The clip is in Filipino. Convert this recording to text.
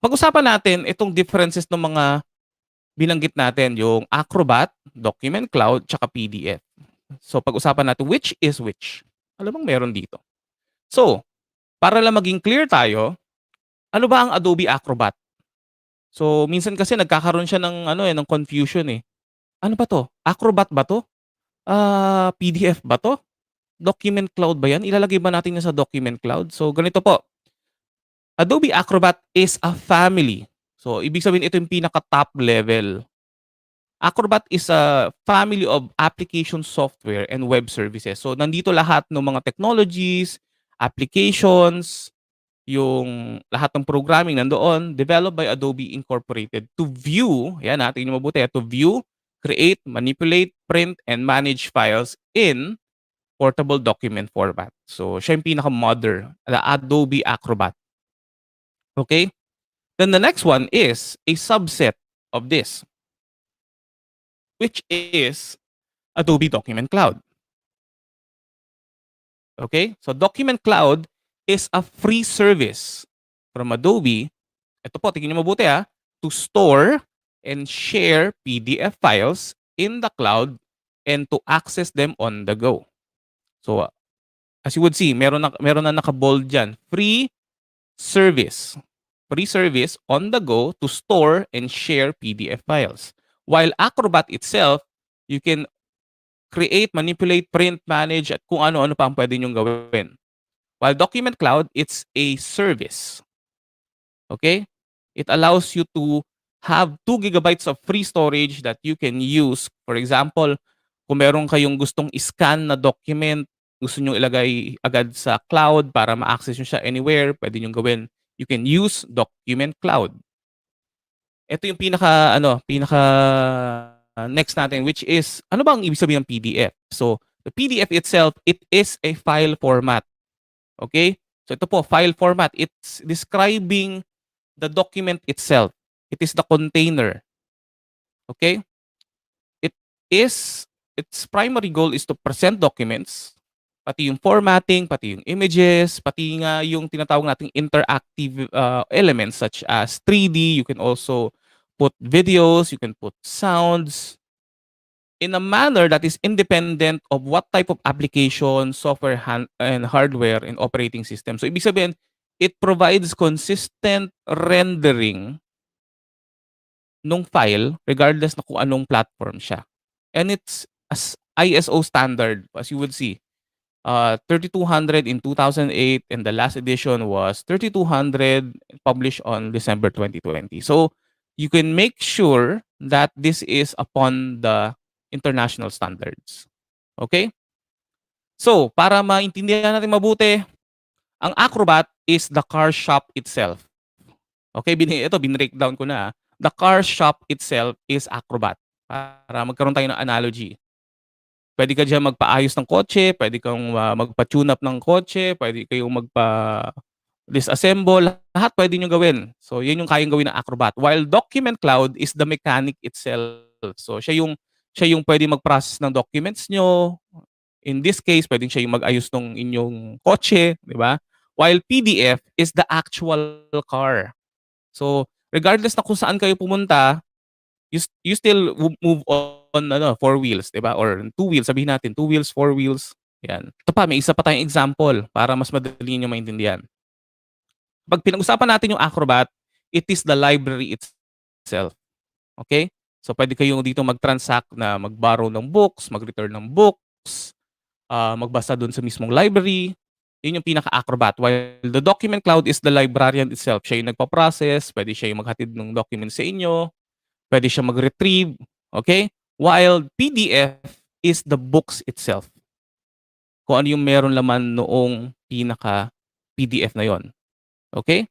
Pag-usapan natin itong differences ng mga binanggit natin, yung Acrobat, Document Cloud, tsaka PDF. So pag-usapan natin which is which. Alam mong meron dito. So, para lang maging clear tayo, ano ba ang Adobe Acrobat? So minsan kasi nagkakaroon siya ng ng confusion eh. Ano ba 'to? Acrobat ba 'to? PDF ba 'to? Document Cloud ba 'yan? Ilalagay ba natin 'yan sa Document Cloud? So ganito po, Adobe Acrobat is a family. So ibig sabihin ito yung pinaka-top level. Acrobat is a family of application software and web services. So nandito lahat ng mga technologies, applications, yung lahat ng programming nandoon, developed by Adobe Incorporated to view, yan tingnan niyo mabuti, to view, create, manipulate, print, and manage files in portable document format. So siya yung pinaka-mother, the Adobe Acrobat. Okay? Then the next one is a subset of this, which is Adobe Document Cloud. Okay? So Document Cloud is a free service from Adobe. Ito po, tingnan niyo mabuti to store and share PDF files in the cloud and to access them on the go. So as you would see, meron na naka-bold diyan, free service. Free service on the go to store and share PDF files. While Acrobat itself, you can create, manipulate, print, manage, at kung ano-ano pa ang pwede nyong gawin. While Document Cloud, it's a service. Okay? It allows you to have 2 gigabytes of free storage that you can use. For example, kung meron kayong gustong i-scan na document, gusto nyo ilagay agad sa cloud para ma-access nyo siya anywhere, pwede nyo gawin. You can use Document Cloud. Ito yung next natin, which is, ano ba ang ibig sabihin ng PDF? So, the PDF itself, it is a file format. Okay? So, ito po, file format. It's describing the document itself. It is the container. Okay? Its primary goal is to present documents, pati yung formatting, pati yung images, pati nga yung tinatawag nating interactive elements such as 3D. You can also put videos, you can put sounds in a manner that is independent of what type of application, software, and hardware and operating system. So ibig sabihin, it provides consistent rendering nung file regardless na kung anong platform siya. And it's as ISO standard, as you would see. 3200 in 2008 and the last edition was 3200 published on December 2020. So you can make sure that this is upon the international standards. Okay? So, para maintindihan natin mabuti, ang Acrobat is the car shop itself. Okay, binreakdown ko na. The car shop itself is Acrobat. Para magkaroon tayo ng analogy. Pwede ka diyan magpaayos ng kotse, pwede kang magpa-tune up ng kotse, pwede kayong disassemble, lahat pwede nyo gawin. So, yun yung kayang gawin ng Acrobat. While Document Cloud is the mechanic itself. So, siya yung pwede mag-process ng documents nyo. In this case, pwedeng siya yung mag-ayos ng inyong kotse, di ba? While PDF is the actual car. So, regardless na kung saan kayo pumunta, you still move on four wheels, 'di ba? Or two wheels, sabihin natin, two wheels, four wheels. Yan. Ito pa, may isa pa tayong example para mas madali niyo maintindihan. Pag pinag-usapan natin yung Acrobat, it is the library itself. Okay? So pwede kayong dito mag-transact na mag-borrow ng books, mag-return ng books, magbasa doon sa mismong library. Yun yung pinaka-Acrobat. While the Document Cloud is the librarian itself. Siya yung nagpa-process, pwede siya yung maghatid ng documents sa inyo, pwede siya mag-retrieve, okay? While PDF is the books itself. Kung ano yung meron laman noong pinaka-PDF na yon. Okay?